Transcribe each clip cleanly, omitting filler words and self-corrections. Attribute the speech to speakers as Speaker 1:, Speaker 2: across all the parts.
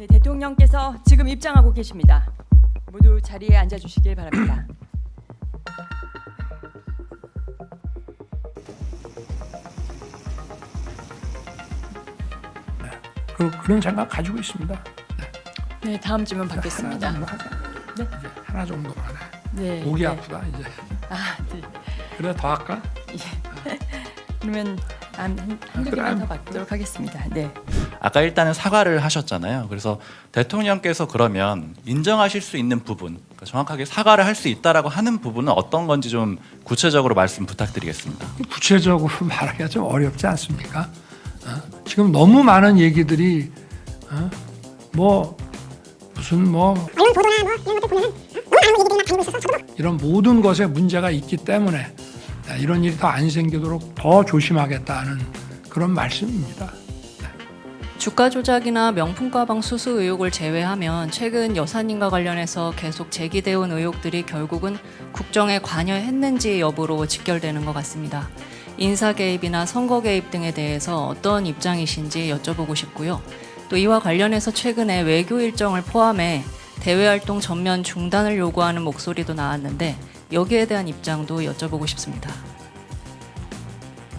Speaker 1: 네, 대통령께서 지금 입장하고 계십니다. 모두 자리에 앉아주시길 바랍니다.
Speaker 2: 그런 생각 가지고 있습니다.
Speaker 1: 네, 다음 질문 받겠습니다. 네.
Speaker 2: 하나 정도만 해.
Speaker 1: 네.
Speaker 2: 목이
Speaker 1: 네.
Speaker 2: 아프다 이제.
Speaker 1: 아, 네.
Speaker 2: 그래 더 할까?
Speaker 1: 그러면 한두
Speaker 2: 그래,
Speaker 1: 개만 더 받도록 하겠습니다. 네.
Speaker 3: 아까 일단은 사과를 하셨잖아요. 그래서 대통령께서 그러면 인정하실 수 있는 부분, 그러니까 정확하게 사과를 할 수 있다라고 하는 부분은 어떤 건지 좀 구체적으로 말씀 부탁드리겠습니다.
Speaker 2: 구체적으로 말하기가 좀 어렵지 않습니까? 지금 너무 많은 얘기들이 뭐 무슨 뭐
Speaker 4: 언론 보도나 뭐 이런 것들 보면은 너무 많은 얘기들이 막 다니고 있어서 저도
Speaker 2: 이런 모든 것에 문제가 있기 때문에 이런 일이 더 안 생기도록 더 조심하겠다는 그런 말씀입니다.
Speaker 5: 주가 조작이나 명품 가방 수수 의혹을 제외하면 최근 여사님과 관련해서 계속 제기되어 온 의혹들이 결국은 국정에 관여했는지 여부로 직결되는 것 같습니다. 인사 개입이나 선거 개입 등에 대해서 어떤 입장이신지 여쭤보고 싶고요. 또 이와 관련해서 최근에 외교 일정을 포함해 대외 활동 전면 중단을 요구하는 목소리도 나왔는데 여기에 대한 입장도 여쭤보고 싶습니다.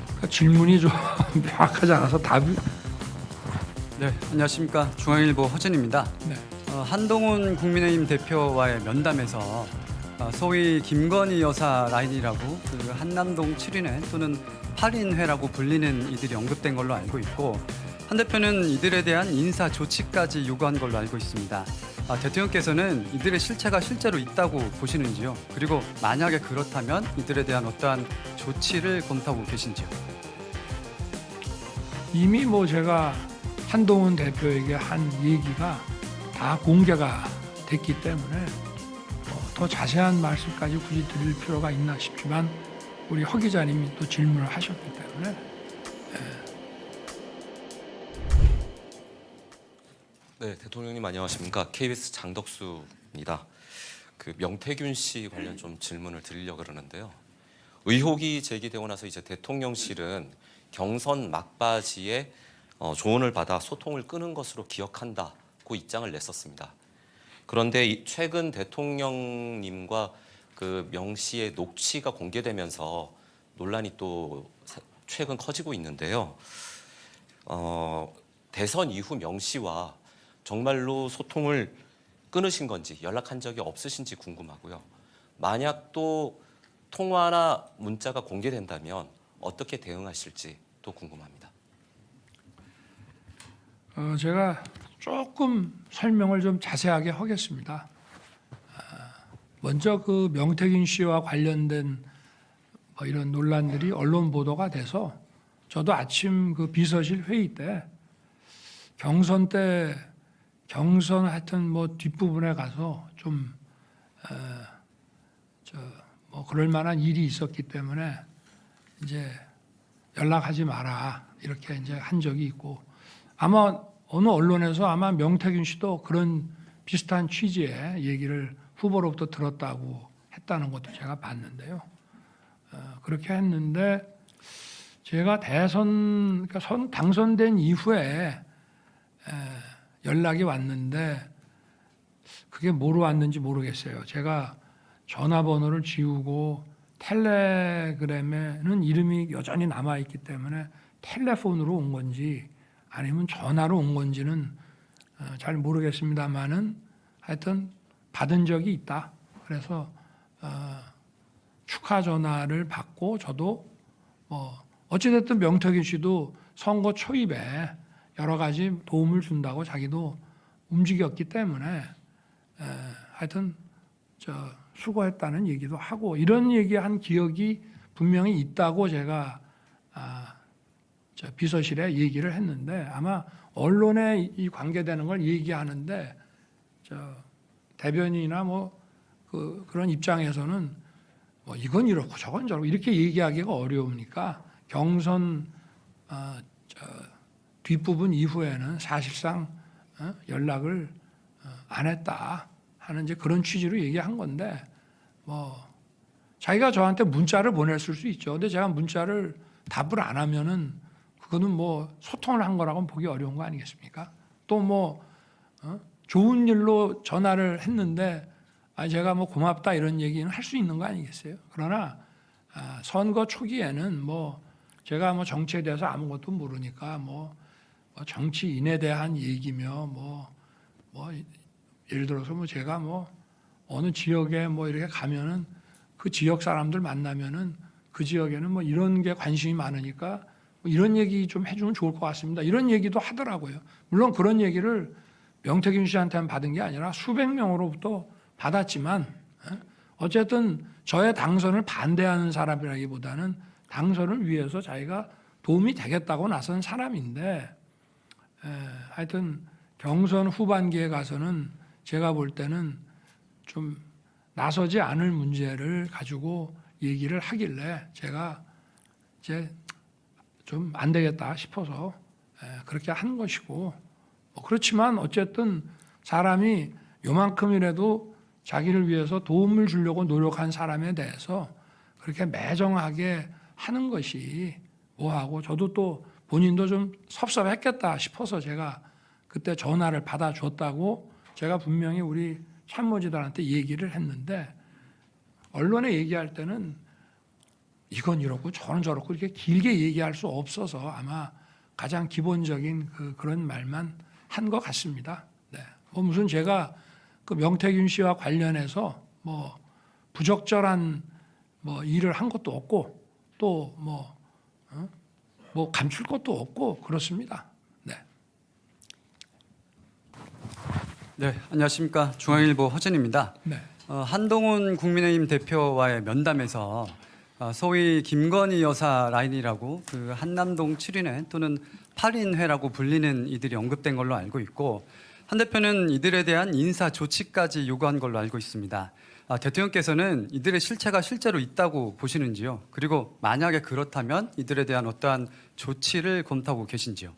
Speaker 2: 그러니까 질문이 좀 명확하지 않아서 답이
Speaker 6: 네, 안녕하십니까. 중앙일보 허진입니다.
Speaker 2: 네.
Speaker 6: 한동훈 국민의힘 대표와의 면담에서 소위 김건희 여사 라인이라고 그 한남동 7인회 또는 8인회라고 불리는 이들이 언급된 걸로 알고 있고 한 대표는 이들에 대한 인사 조치까지 요구한 걸로 알고 있습니다. 대통령께서는 이들의 실체가 실제로 있다고 보시는지요? 그리고 만약에 그렇다면 이들에 대한 어떠한 조치를 검토하고 계신지요?
Speaker 2: 이미 뭐 제가 한동훈 대표에게 한 얘기가 다 공개가 됐기 때문에 더 자세한 말씀까지 굳이 드릴 필요가 있나 싶지만 우리 허 기자님이 또 질문을 하셨기 때문에
Speaker 7: 네, 대통령님 안녕하십니까? KBS 장덕수입니다. 그 명태균 씨 관련 좀 질문을 드리려고 그러는데요. 의혹이 제기되고 나서 이제 대통령실은 경선 막바지에 조언을 받아 소통을 끊은 것으로 기억한다고 입장을 냈었습니다. 그런데 최근 대통령님과 그 명 씨의 녹취가 공개되면서 논란이 또 최근 커지고 있는데요. 대선 이후 명 씨와 정말로 소통을 끊으신 건지 연락한 적이 없으신지 궁금하고요. 만약 또 통화나 문자가 공개된다면 어떻게 대응하실지 또 궁금합니다.
Speaker 2: 제가 조금 설명을 좀 자세하게 하겠습니다. 먼저 그 명태균 씨와 관련된 뭐 이런 논란들이 언론 보도가 돼서 저도 아침 그 비서실 회의 때 경선 하여튼 뭐 뒷부분에 가서 좀 뭐 그럴 만한 일이 있었기 때문에 이제 연락하지 마라 이렇게 이제 한 적이 있고 아마 어느 언론에서 아마 명태균 씨도 그런 비슷한 취지의 얘기를 후보로부터 들었다고 했다는 것도 제가 봤는데요. 그렇게 했는데 제가 그러니까 당선된 이후에 연락이 왔는데 그게 뭐로 왔는지 모르겠어요. 제가 전화번호를 지우고 텔레그램에는 이름이 여전히 남아있기 때문에 텔레폰으로 온 건지 아니면 전화로 온 건지는 잘 모르겠습니다만은 하여튼 받은 적이 있다. 그래서 축하 전화를 받고 저도 뭐 어찌됐든 명태균 씨도 선거 초입에 여러 가지 도움을 준다고 자기도 움직였기 때문에 하여튼 수고했다는 얘기도 하고 이런 얘기한 기억이 분명히 있다고 제가 비서실에 얘기를 했는데 아마 언론에 이 관계되는 걸 얘기하는데 대변인이나 뭐 그런 입장에서는 뭐 이건 이렇고 저건 저렇고 이렇게 얘기하기가 어려우니까 경선 뒷부분 이후에는 사실상 연락을 안 했다 하는 이제 그런 취지로 얘기한 건데 뭐 자기가 저한테 문자를 보냈을 수 있죠. 근데 제가 문자를 답을 안 하면은 그거는 뭐 소통을 한 거라고는 보기 어려운 거 아니겠습니까? 또 뭐 좋은 일로 전화를 했는데 제가 뭐 고맙다 이런 얘기는 할 수 있는 거 아니겠어요? 그러나 선거 초기에는 뭐 제가 뭐 정치에 대해서 아무것도 모르니까 뭐 정치인에 대한 얘기며 뭐 예를 들어서 뭐 제가 뭐 어느 지역에 뭐 이렇게 가면은 그 지역 사람들 만나면은 그 지역에는 뭐 이런 게 관심이 많으니까 뭐 이런 얘기 좀 해주면 좋을 것 같습니다. 이런 얘기도 하더라고요. 물론 그런 얘기를 명태균 씨한테만 받은 게 아니라 수백 명으로부터 받았지만 어쨌든 저의 당선을 반대하는 사람이라기보다는 당선을 위해서 자기가 도움이 되겠다고 나선 사람인데 하여튼 경선 후반기에 가서는 제가 볼 때는 좀 나서지 않을 문제를 가지고 얘기를 하길래 제가 이제 좀 안 되겠다 싶어서 그렇게 한 것이고 그렇지만 어쨌든 사람이 요만큼이라도 자기를 위해서 도움을 주려고 노력한 사람에 대해서 그렇게 매정하게 하는 것이 뭐하고 저도 또 본인도 좀 섭섭했겠다 싶어서 제가 그때 전화를 받아줬다고 제가 분명히 우리 참모진들한테 얘기를 했는데 언론에 얘기할 때는 이건 이렇고 저는 저렇고 이렇게 길게 얘기할 수 없어서 아마 가장 기본적인 그런 말만 한 것 같습니다. 네. 뭐 무슨 제가 그 명태균 씨와 관련해서 뭐 부적절한 뭐 일을 한 것도 없고 또 뭐 감출 것도 없고 그렇습니다. 네.
Speaker 6: 네, 안녕하십니까. 중앙일보 허진입니다.
Speaker 2: 네.
Speaker 6: 한동훈 국민의힘 대표와의 면담에서 소위 김건희 여사 라인이라고 그 한남동 7인회 또는 8인회라고 불리는 이들이 언급된 걸로 알고 있고 한 대표는 이들에 대한 인사 조치까지 요구한 걸로 알고 있습니다. 대통령께서는 이들의 실체가 실제로 있다고 보시는지요? 그리고 만약에 그렇다면 이들에 대한 어떠한 조치를 검토하고 계신지요?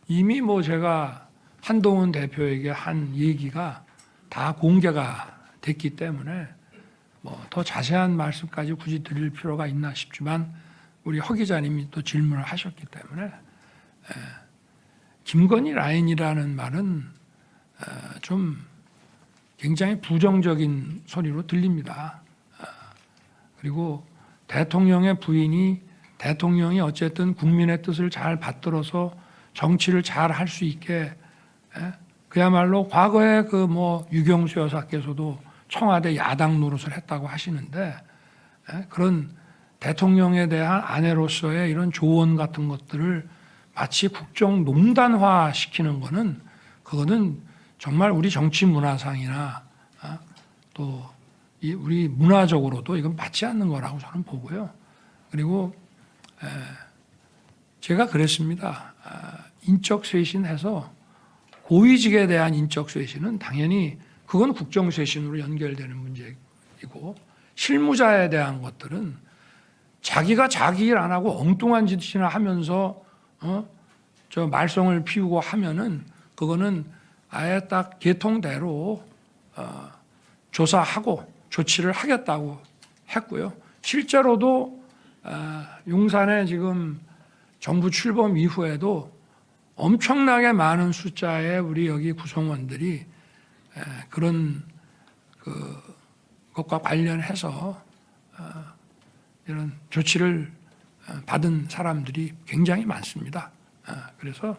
Speaker 2: 이미 뭐 제가 한동훈 대표에게 한 얘기가 다 공개가 됐기 때문에 뭐 더 자세한 말씀까지 굳이 드릴 필요가 있나 싶지만 우리 허 기자님이 또 질문을 하셨기 때문에 김건희 라인이라는 말은 좀 굉장히 부정적인 소리로 들립니다. 그리고 대통령의 부인이 대통령이 어쨌든 국민의 뜻을 잘 받들어서 정치를 잘 할 수 있게 그야말로 과거에 그 뭐 유경수 여사께서도 청와대 야당 노릇을 했다고 하시는데 그런 대통령에 대한 아내로서의 이런 조언 같은 것들을 마치 국정농단화 시키는 거는 그거는 정말 우리 정치 문화상이나 또 우리 문화적으로도 이건 맞지 않는 거라고 저는 보고요. 그리고 제가 그랬습니다. 인적 쇄신해서 고위직에 대한 인적 쇄신은 당연히 그건 국정 쇄신으로 연결되는 문제이고 실무자에 대한 것들은 자기가 자기 일 안 하고 엉뚱한 짓이나 하면서 저 말썽을 피우고 하면은 그거는 아예 딱 계통대로 조사하고 조치를 하겠다고 했고요. 실제로도 용산에 지금 정부 출범 이후에도 엄청나게 많은 숫자의 우리 여기 구성원들이 그런 것과 관련해서 이런 조치를 받은 사람들이 굉장히 많습니다. 그래서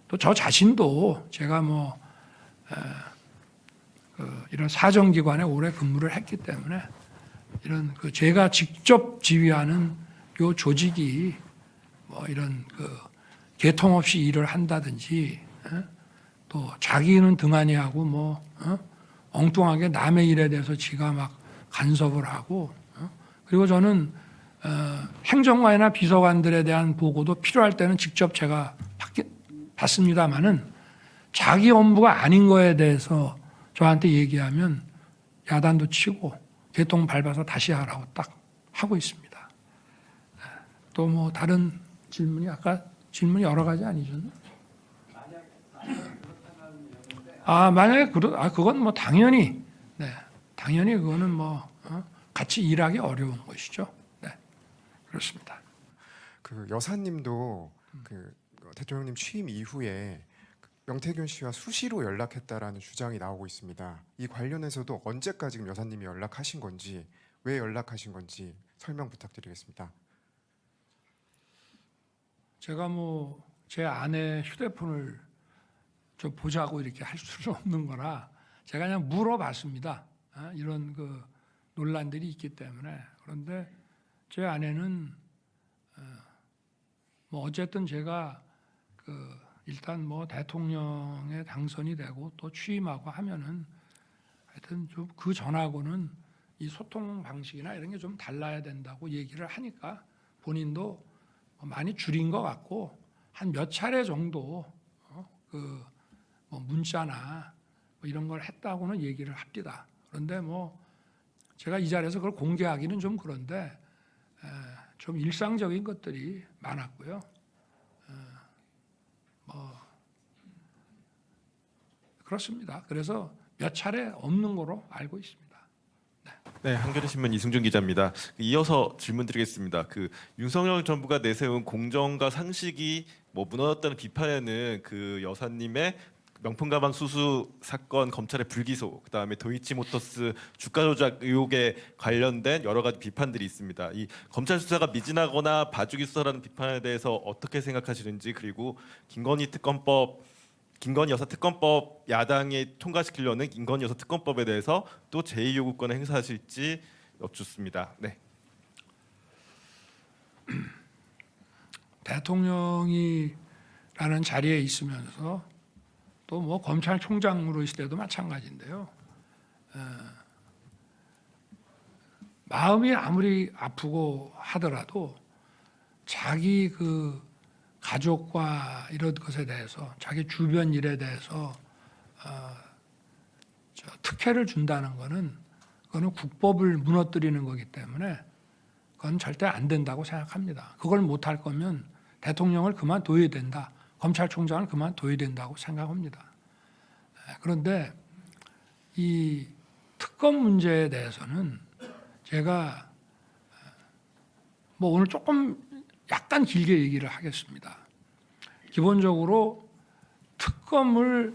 Speaker 2: 또 저 자신도 제가 뭐 이런 사정기관에 오래 근무를 했기 때문에 이런 제가 직접 지휘하는 요 조직이 뭐 이런 개통 없이 일을 한다든지 또 자기는 등한히 하고 뭐 엉뚱하게 남의 일에 대해서 지가 막 간섭을 하고 그리고 저는 행정관이나 비서관들에 대한 보고도 필요할 때는 직접 제가 받습니다마는 자기 업무가 아닌 거에 대해서 저한테 얘기하면 야단도 치고 개통 밟아서 다시 하라고 딱 하고 있습니다. 또 뭐 다른 질문이 아까 질문이 여러 가지 아니셨나? 만약에 그건 뭐 당연히 당연히 그거는 뭐 같이 일하기 어려운 것이죠. 네, 그렇습니다.
Speaker 8: 그 여사님도 그 대통령님 취임 이후에 명태균 씨와 수시로 연락했다라는 주장이 나오고 있습니다. 이 관련해서도 언제까지 지금 여사님이 연락하신 건지, 왜 연락하신 건지 설명 부탁드리겠습니다.
Speaker 2: 제가 뭐 제 아내 휴대폰을 좀 보자고 이렇게 할 수는 없는 거라 제가 그냥 물어봤습니다. 이런 그 논란들이 있기 때문에. 그런데 제 아내는 뭐 어쨌든 제가 그 일단 뭐 대통령에 당선이 되고 또 취임하고 하면은 하여튼 좀 그 전하고는 이 소통 방식이나 이런 게 좀 달라야 된다고 얘기를 하니까 본인도 많이 줄인 것 같고 한 몇 차례 정도 그 뭐 문자나 뭐 이런 걸 했다고는 얘기를 합니다. 그런데 뭐 제가 이 자리에서 그걸 공개하기는 좀 그런데 좀 일상적인 것들이 많았고요. 뭐 그렇습니다. 그래서 몇 차례 없는 거로 알고 있습니다.
Speaker 9: 네, 한겨레신문 이승준 기자입니다. 이어서 질문드리겠습니다. 그 윤석열 정부가 내세운 공정과 상식이 뭐 무너졌다는 비판에는 그 여사님의 명품 가방 수수 사건 검찰의 불기소, 그다음에 도이치모터스 주가 조작 의혹에 관련된 여러 가지 비판들이 있습니다. 이 검찰 수사가 미진하거나 봐주기 수사라는 비판에 대해서 어떻게 생각하시는지, 그리고 김건희 여사 특검법 야당이 통과시키려는 김건희 여사 특검법에 대해서 또 제2요구권을 행사하실지 여쭙습니다. 네.
Speaker 2: 대통령이라는 자리에 있으면서 또 뭐 검찰총장으로 있을 때도 마찬가지인데요. 마음이 아무리 아프고 하더라도 자기 그 가족과 이런 것에 대해서, 자기 주변 일에 대해서 특혜를 준다는 것은 그거는 국법을 무너뜨리는 거기 때문에 그건 절대 안 된다고 생각합니다. 그걸 못할 거면 대통령을 그만둬야 된다, 검찰총장을 그만둬야 된다고 생각합니다. 그런데 이 특검 문제에 대해서는 제가 뭐 오늘 조금 약간 길게 얘기를 하겠습니다. 기본적으로 특검을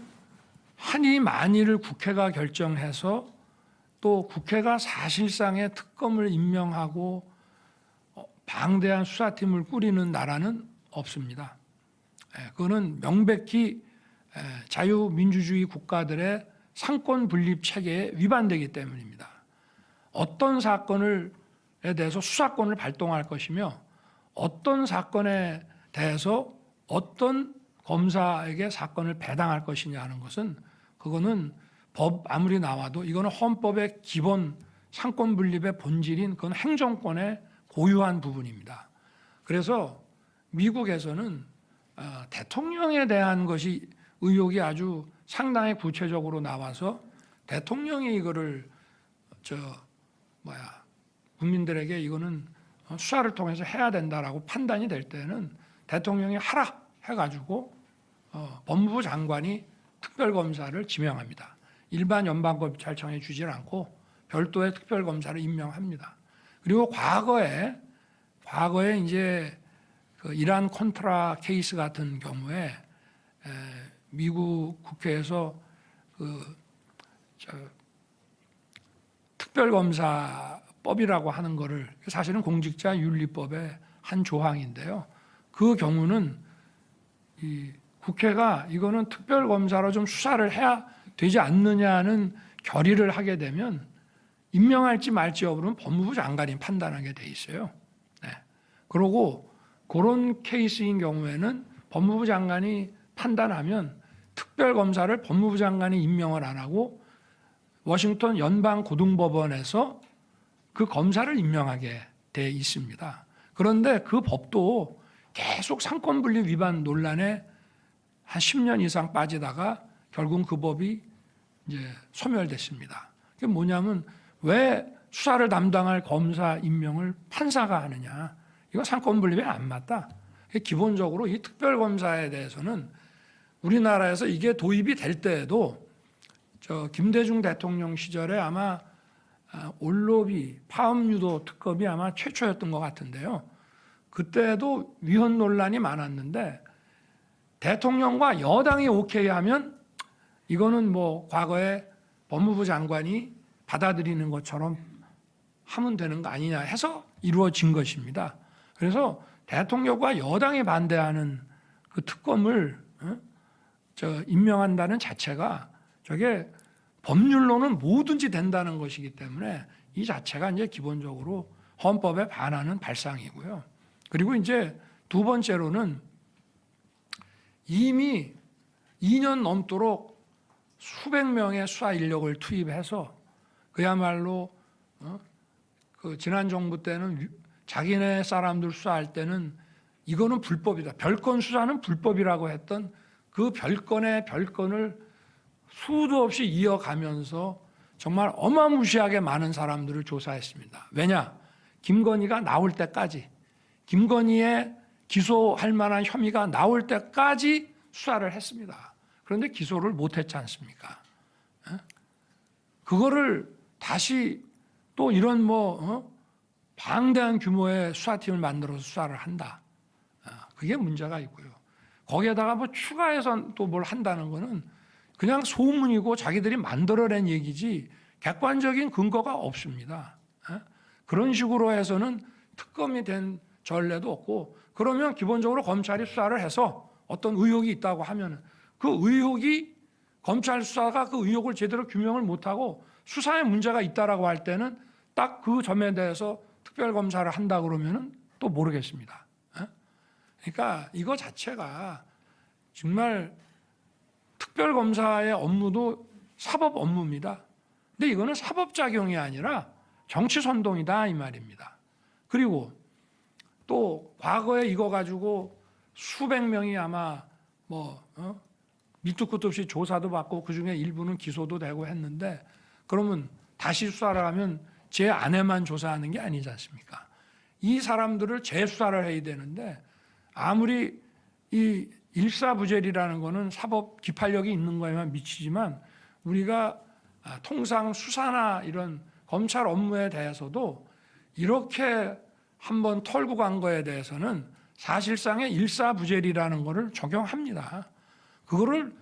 Speaker 2: 하니 마니를 국회가 결정해서 또 국회가 사실상의 특검을 임명하고 방대한 수사팀을 꾸리는 나라는 없습니다. 그거는 명백히 자유민주주의 국가들의 상권 분립 체계에 위반되기 때문입니다. 어떤 사건에 대해서 수사권을 발동할 것이며 어떤 사건에 대해서 어떤 검사에게 사건을 배당할 것이냐 하는 것은 그거는 법 아무리 나와도 이거는 헌법의 기본 상권 분립의 본질인 그건 행정권의 고유한 부분입니다. 그래서 미국에서는 대통령에 대한 것이 의혹이 아주 상당히 구체적으로 나와서 대통령이 이거를 국민들에게 이거는 수사를 통해서 해야 된다라고 판단이 될 때는 대통령이 하라 해가지고 법무부 장관이 특별검사를 지명합니다. 일반 연방검찰청에 주질 않고 별도의 특별검사를 임명합니다. 그리고 과거에 이제 그 이란 콘트라 케이스 같은 경우에 미국 국회에서 특별검사법이라고 하는 거를 사실은 공직자윤리법의 한 조항인데요. 그 경우는 이 국회가 이거는 특별검사로 좀 수사를 해야 되지 않느냐는 결의를 하게 되면 임명할지 말지 여부는 법무부 장관이 판단하게 돼 있어요. 네. 그리고 그런 케이스인 경우에는 법무부 장관이 판단하면 특별검사를 법무부 장관이 임명을 안 하고 워싱턴 연방고등법원에서 그 검사를 임명하게 돼 있습니다. 그런데 그 법도 계속 상권분립 위반 논란에 한 10년 이상 빠지다가 결국 그 법이 이제 소멸됐습니다. 그게 뭐냐면 왜 수사를 담당할 검사 임명을 판사가 하느냐. 이거 상권분립에 안 맞다. 기본적으로 이 특별검사에 대해서는 우리나라에서 이게 도입이 될 때에도 김대중 대통령 시절에 아마 올로비 파업유도 특검이 아마 최초였던 것 같은데요. 그때도 위헌 논란이 많았는데 대통령과 여당이 오케이 하면 이거는 뭐 과거에 법무부 장관이 받아들이는 것처럼 하면 되는 거 아니냐 해서 이루어진 것입니다. 그래서 대통령과 여당이 반대하는 그 특검을 임명한다는 자체가 저게 법률로는 뭐든지 된다는 것이기 때문에 이 자체가 이제 기본적으로 헌법에 반하는 발상이고요. 그리고 이제 두 번째로는 이미 2년 넘도록 수백 명의 수사 인력을 투입해서 그야말로 그 지난 정부 때는 자기네 사람들 수사할 때는 이거는 불법이다. 별건 수사는 불법이라고 했던 그 별건의 별건을 수도 없이 이어가면서 정말 어마무시하게 많은 사람들을 조사했습니다. 왜냐? 김건희가 나올 때까지, 김건희의 기소할 만한 혐의가 나올 때까지 수사를 했습니다. 그런데 기소를 못했지 않습니까? 그거를 다시 또 이런 방대한 규모의 수사팀을 만들어서 수사를 한다. 그게 문제가 있고요. 거기에다가 뭐 추가해서 또 뭘 한다는 거는 그냥 소문이고 자기들이 만들어낸 얘기지 객관적인 근거가 없습니다. 그런 식으로 해서는 특검이 된 전례도 없고, 그러면 기본적으로 검찰이 수사를 해서 어떤 의혹이 있다고 하면 그 의혹이 검찰 수사가 그 의혹을 제대로 규명을 못하고 수사에 문제가 있다라고 할 때는 딱 그 점에 대해서 특별검사를 한다 그러면은 또 모르겠습니다. 그러니까 이거 자체가 정말 특별검사의 업무도 사법 업무입니다. 근데 이거는 사법작용이 아니라 정치선동이다 이 말입니다. 그리고 또 과거에 이거 가지고 수백 명이 아마 밑도 끝도 없이 조사도 받고 그중에 일부는 기소도 되고 했는데, 그러면 다시 수사를 하면 제 아내만 조사하는 게 아니지 않습니까? 이 사람들을 재수사를 해야 되는데, 아무리 이 일사부재리라는 거는 사법 기판력이 있는 거에만 미치지만 우리가 통상 수사나 이런 검찰 업무에 대해서도 이렇게 한번 털고 간 거에 대해서는 사실상의 일사부재리라는 거를 적용합니다. 그거를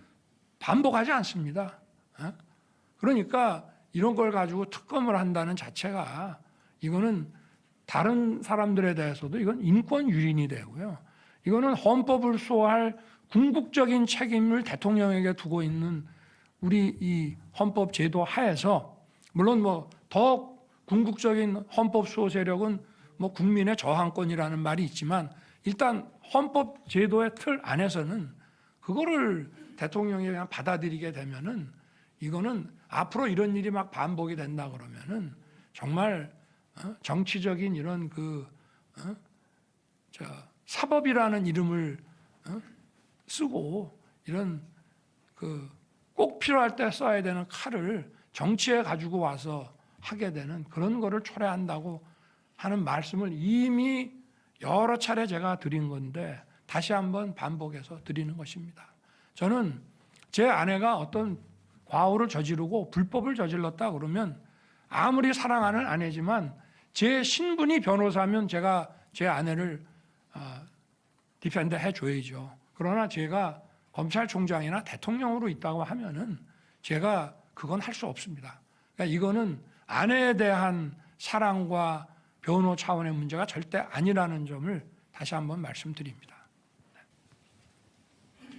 Speaker 2: 반복하지 않습니다. 그러니까 이런 걸 가지고 특검을 한다는 자체가 이거는 다른 사람들에 대해서도 이건 인권 유린이 되고요. 이거는 헌법을 수호할 궁극적인 책임을 대통령에게 두고 있는 우리 이 헌법 제도 하에서, 물론 더 궁극적인 헌법 수호 세력은 국민의 저항권이라는 말이 있지만, 일단 헌법 제도의 틀 안에서는 그거를 대통령이 그냥 받아들이게 되면은 이거는 앞으로 이런 일이 막 반복이 된다 그러면은 정말 정치적인 이런 사법이라는 이름을 쓰고 이런 꼭 필요할 때 써야 되는 칼을 정치에 가지고 와서 하게 되는 그런 거를 초래한다고 하는 말씀을 이미 여러 차례 제가 드린 건데 다시 한번 반복해서 드리는 것입니다. 저는 제 아내가 어떤 과오를 저지르고 불법을 저질렀다 그러면 아무리 사랑하는 아내지만 제 신분이 변호사면 제가 제 아내를 디펜드 해줘야죠. 그러나 제가 검찰총장이나 대통령으로 있다고 하면은 제가 그건 할 수 없습니다. 그러니까 이거는 아내에 대한 사랑과 변호 차원의 문제가 절대 아니라는 점을 다시 한번 말씀드립니다.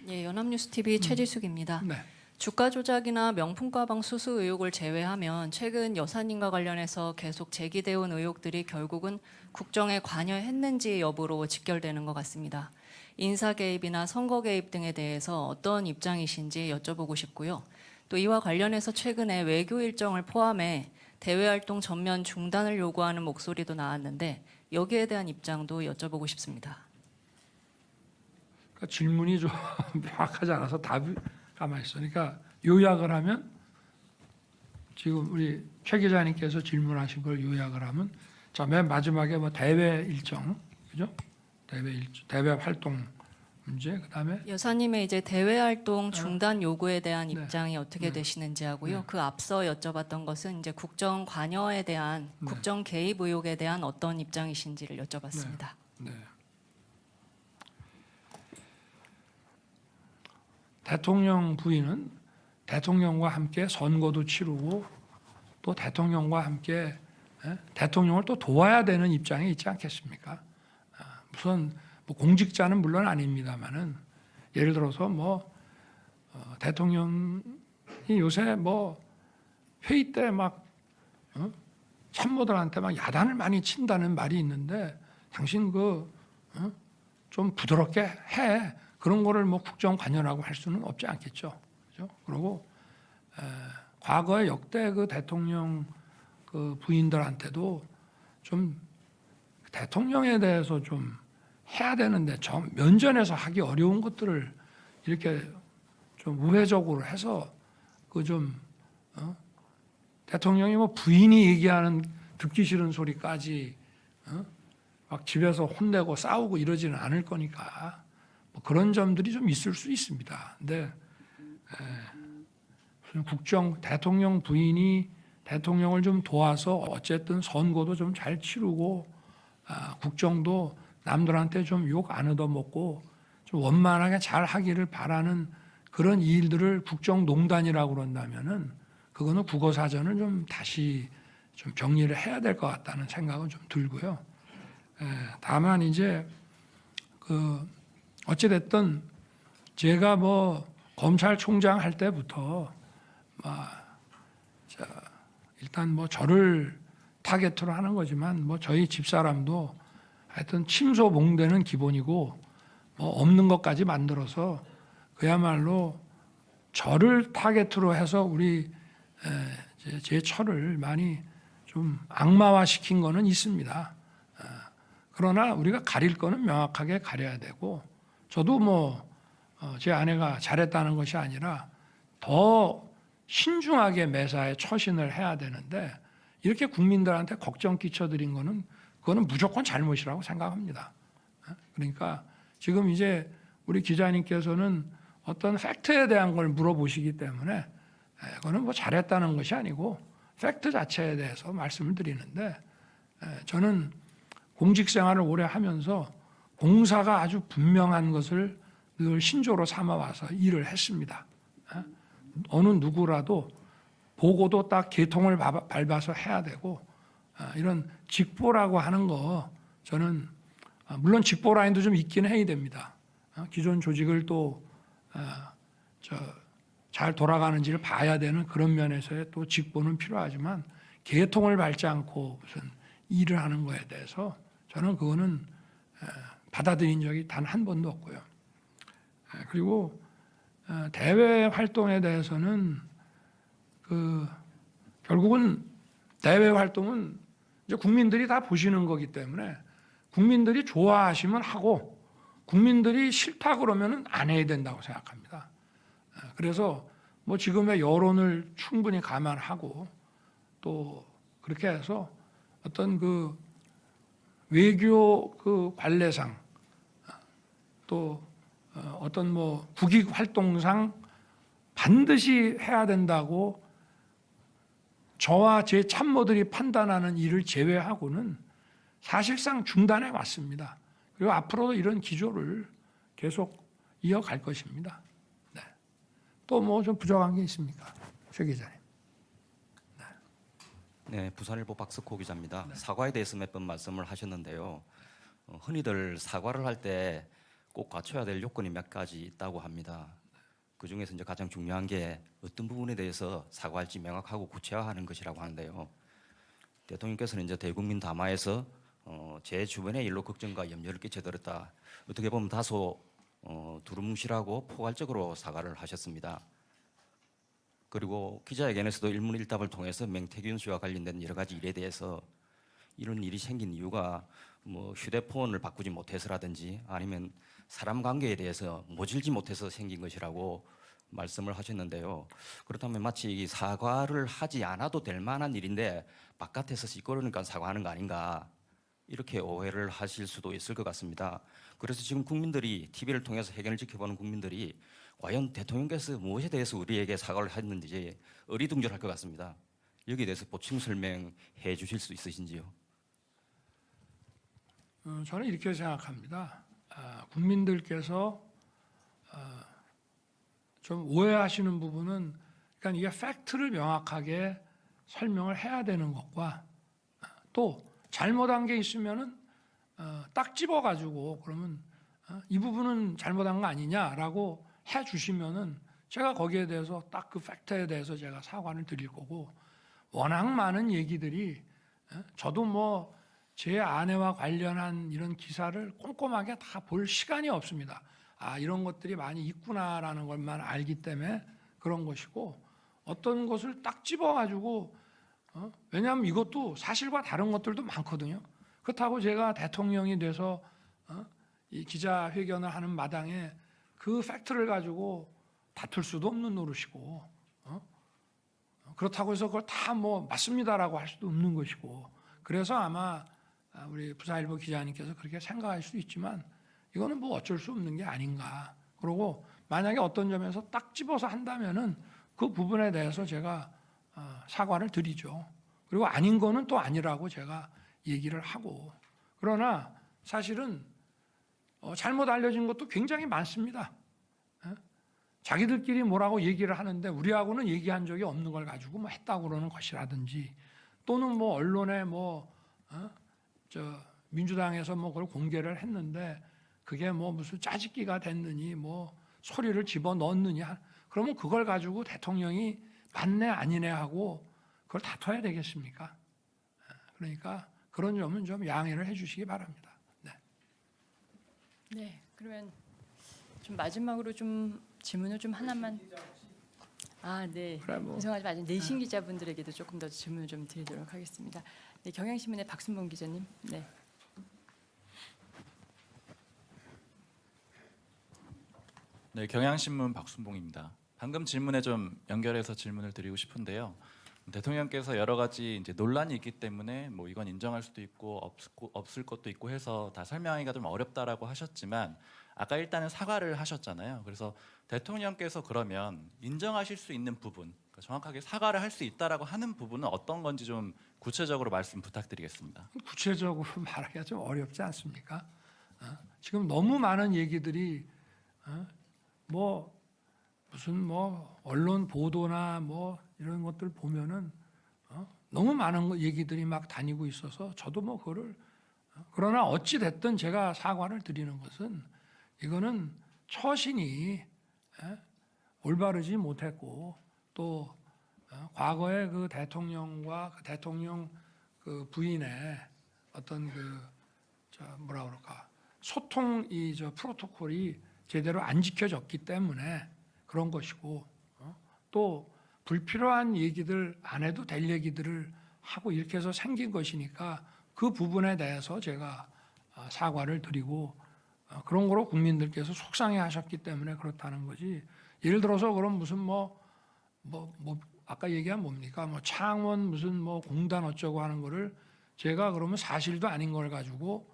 Speaker 5: 예, 연합뉴스TV 최지숙입니다.
Speaker 2: 네.
Speaker 5: 주가 조작이나 명품 가방 수수 의혹을 제외하면 최근 여사님과 관련해서 계속 제기되어 온 의혹들이 결국은 국정에 관여했는지 여부로 직결되는 것 같습니다. 인사 개입이나 선거 개입 등에 대해서 어떤 입장이신지 여쭤보고 싶고요. 또 이와 관련해서 최근에 외교 일정을 포함해 대외 활동 전면 중단을 요구하는 목소리도 나왔는데 여기에 대한 입장도 여쭤보고 싶습니다.
Speaker 2: 그러니까 질문이 좀 명확하지 않아서 답이 가만히 있어. 그러니까 요약을 하면 지금 우리 최 기자님께서 질문하신 걸 요약을 하면 자, 맨 마지막에 대외 일정, 그죠? 대외 활동 문제, 그다음에
Speaker 5: 여사님의 이제 대외 활동 중단 요구에 대한
Speaker 2: 네.
Speaker 5: 입장이 어떻게
Speaker 2: 네.
Speaker 5: 되시는지 하고요.
Speaker 2: 네.
Speaker 5: 그 앞서 여쭤봤던 것은 이제 국정 관여에 대한
Speaker 2: 네.
Speaker 5: 국정 개입 의혹에 대한 어떤 입장이신지를 여쭤봤습니다.
Speaker 2: 네. 대통령 부인은 대통령과 함께 선거도 치르고 또 대통령과 함께 대통령을 또 도와야 되는 입장에 있지 않겠습니까? 무슨 뭐 공직자는 물론 아닙니다만은 예를 들어서 뭐 대통령이 요새 뭐 회의 때 막 참모들한테 막 야단을 많이 친다는 말이 있는데 당신 좀 부드럽게 해. 그런 거를 뭐 국정 관여라고 할 수는 없지 않겠죠. 그죠? 그리고 과거에 역대 그 대통령 그 부인들한테도 좀 대통령에 대해서 좀 해야 되는데 좀 면전에서 하기 어려운 것들을 이렇게 좀 우회적으로 해서 대통령이 뭐 부인이 얘기하는 듣기 싫은 소리까지 막 집에서 혼내고 싸우고 이러지는 않을 거니까 뭐 그런 점들이 좀 있을 수 있습니다. 근데 대통령 부인이 대통령을 좀 도와서 어쨌든 선거도 좀 잘 치르고 국정도 남들한테 좀 욕 안 얻어먹고 좀 원만하게 잘 하기를 바라는 그런 일들을 국정농단이라고 그런다면은 그거는 국어사전을 좀 다시 좀 정리를 해야 될 것 같다는 생각은 좀 들고요. 다만 이제 어찌 됐든 제가 뭐 검찰총장 할 때부터 일단 뭐 저를 타겟으로 하는 거지만 뭐 저희 집사람도 하여튼 침소봉대는 기본이고 뭐 없는 것까지 만들어서 그야말로 저를 타겟으로 해서 제 처를 많이 좀 악마화 시킨 거는 있습니다. 그러나 우리가 가릴 거는 명확하게 가려야 되고 저도 뭐 제 아내가 잘했다는 것이 아니라 더 신중하게 매사에 처신을 해야 되는데 이렇게 국민들한테 걱정 끼쳐드린 거는 그거는 무조건 잘못이라고 생각합니다. 그러니까 지금 이제 우리 기자님께서는 어떤 팩트에 대한 걸 물어보시기 때문에 그거는 뭐 잘했다는 것이 아니고 팩트 자체에 대해서 말씀을 드리는데 저는 공직 생활을 오래 하면서 공사가 아주 분명한 것을 늘 신조로 삼아와서 일을 했습니다. 어느 누구라도 보고도 딱 계통을 밟아서 해야 되고 이런 직보라고 하는 거 저는 물론 직보 라인도 좀 있긴 해야 됩니다. 기존 조직을 또 잘 돌아가는지를 봐야 되는 그런 면에서의 또 직보는 필요하지만 계통을 밟지 않고 무슨 일을 하는 거에 대해서 저는 그거는 받아들인 적이 단 한 번도 없고요. 그리고 대외 활동에 대해서는 결국은 대외 활동은 이제 국민들이 다 보시는 거기 때문에 국민들이 좋아하시면 하고 국민들이 싫다 그러면은 안 해야 된다고 생각합니다. 그래서 뭐 지금의 여론을 충분히 감안하고 또 그렇게 해서 어떤 외교 관례상 또 어떤 뭐 국익 활동상 반드시 해야 된다고 저와 제 참모들이 판단하는 일을 제외하고는 사실상 중단해 왔습니다. 그리고 앞으로도 이런 기조를 계속 이어갈 것입니다. 네. 또 뭐 좀 부족한 게 있습니까? 최 기자님.
Speaker 10: 네, 부산일보 박석호 기자입니다. 사과에 대해서 몇 번 말씀을 하셨는데요. 흔히들 사과를 할 때 꼭 갖춰야 될 요건이 몇 가지 있다고 합니다. 그 중에서 이제 가장 중요한 게 어떤 부분에 대해서 사과할지 명확하고 구체화하는 것이라고 하는데요. 대통령께서는 이제 대국민 담화에서 제 주변의 일로 걱정과 염려를 끼쳐드렸다. 어떻게 보면 다소 두루뭉실하고 포괄적으로 사과를 하셨습니다. 그리고 기자회견에서도 일문일답을 통해서 맹태균 씨와 관련된 여러 가지 일에 대해서 이런 일이 생긴 이유가 뭐 휴대폰을 바꾸지 못해서라든지 아니면 사람 관계에 대해서 모질지 못해서 생긴 것이라고 말씀을 하셨는데요. 그렇다면 마치 이 사과를 하지 않아도 될 만한 일인데 바깥에서 시끄러우니까 사과하는 거 아닌가 이렇게 오해를 하실 수도 있을 것 같습니다. 그래서 지금 국민들이 TV를 통해서 해견을 지켜보는 국민들이 과연 대통령께서 무엇에 대해서 우리에게 사과를 했는지 어리둥절할 것 같습니다. 여기에 대해서 보충 설명해 주실 수 있으신지요?
Speaker 2: 저는 이렇게 생각합니다. 국민들께서 좀 오해하시는 부분은 그러니까 이게 팩트를 명확하게 설명을 해야 되는 것과 또 잘못한 게 있으면은 딱 집어가지고 그러면 이 부분은 잘못한 거 아니냐라고 해 주시면은 제가 거기에 대해서 딱 그 팩트에 대해서 제가 사과를 드릴 거고 워낙 많은 얘기들이 저도 뭐 제 아내와 관련한 이런 기사를 꼼꼼하게 다 볼 시간이 없습니다. 아, 이런 것들이 많이 있구나라는 것만 알기 때문에 그런 것이고 어떤 것을 딱 집어가지고 왜냐하면 이것도 사실과 다른 것들도 많거든요. 그렇다고 제가 대통령이 돼서 이 기자회견을 하는 마당에 그 팩트를 가지고 다툴 수도 없는 노릇이고 그렇다고 해서 그걸 다 뭐 맞습니다라고 할 수도 없는 것이고 그래서 아마 우리 부사일보 기자님께서 그렇게 생각할 수도 있지만 이거는 뭐 어쩔 수 없는 게 아닌가. 그리고 만약에 어떤 점에서 딱 집어서 한다면은 그 부분에 대해서 제가 사과를 드리죠. 그리고 아닌 거는 또 아니라고 제가 얘기를 하고 그러나 사실은 잘못 알려진 것도 굉장히 많습니다. 자기들끼리 뭐라고 얘기를 하는데 우리하고는 얘기한 적이 없는 걸 가지고 뭐 했다고 그러는 것이라든지 또는 뭐 언론에 민주당에서 뭐 그걸 공개를 했는데 그게 뭐 무슨 짜집기가 됐느니 뭐 소리를 집어 넣었느냐 그러면 그걸 가지고 대통령이 맞네 아니네 하고 그걸 다퉈야 되겠습니까? 그러니까 그런 점은 좀 양해를 해 주시기 바랍니다. 네.
Speaker 1: 네, 그러면 좀 마지막으로 좀 질문을 좀 하나만. 아, 네.
Speaker 2: 그래, 뭐.
Speaker 1: 죄송하지만 내신 기자분들에게도 조금 더 질문을 좀 드리도록 하겠습니다. 네, 경향신문의 박순봉 기자님. 네.
Speaker 3: 네, 경향신문 박순봉입니다. 방금 질문에 좀 연결해서 질문을 드리고 싶은데요. 대통령께서 여러 가지 이제 논란이 있기 때문에 뭐 이건 인정할 수도 있고 없을 것도 있고 해서 다 설명하기가 좀 어렵다라고 하셨지만 아까 일단은 사과를 하셨잖아요. 그래서 대통령께서 그러면 인정하실 수 있는 부분, 그러니까 정확하게 사과를 할 수 있다라고 하는 부분은 어떤 건지 좀 구체적으로 말씀 부탁드리겠습니다.
Speaker 2: 구체적으로 말하기가 좀 어렵지 않습니까? 지금 너무 많은 얘기들이 뭐 무슨 뭐 언론 보도나 뭐 이런 것들 보면은 너무 많은 얘기들이 막 다니고 있어서 저도 뭐 그거를 그러나 어찌 됐든 제가 사과를 드리는 것은 이거는 처신이 올바르지 못했고 또 과거에 그 대통령과 그 대통령 그 부인의 어떤 뭐라 그럴까 소통 프로토콜이 제대로 안 지켜졌기 때문에 그런 것이고 또 불필요한 얘기들 안 해도 될 얘기들을 하고 이렇게 해서 생긴 것이니까 그 부분에 대해서 제가 사과를 드리고 그런 거로 국민들께서 속상해 하셨기 때문에 그렇다는 거지. 예를 들어서 그럼 무슨 뭐 아까 얘기한 뭡니까? 뭐 창원 무슨 뭐 공단 어쩌고 하는 거를 제가 그러면 사실도 아닌 걸 가지고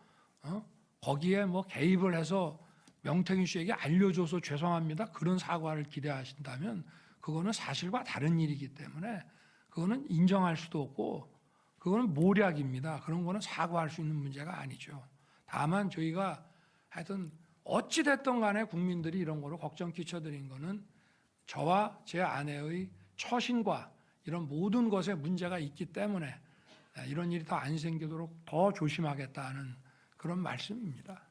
Speaker 2: 거기에 뭐 개입을 해서 명태균 씨에게 알려줘서 죄송합니다. 그런 사과를 기대하신다면 그거는 사실과 다른 일이기 때문에 그거는 인정할 수도 없고 그거는 모략입니다. 그런 거는 사과할 수 있는 문제가 아니죠. 다만 저희가 하여튼 어찌 됐든 간에 국민들이 이런 거로 걱정 끼쳐드린 거는 저와 제 아내의 처신과 이런 모든 것에 문제가 있기 때문에 이런 일이 더 안 생기도록 더 조심하겠다는 그런 말씀입니다.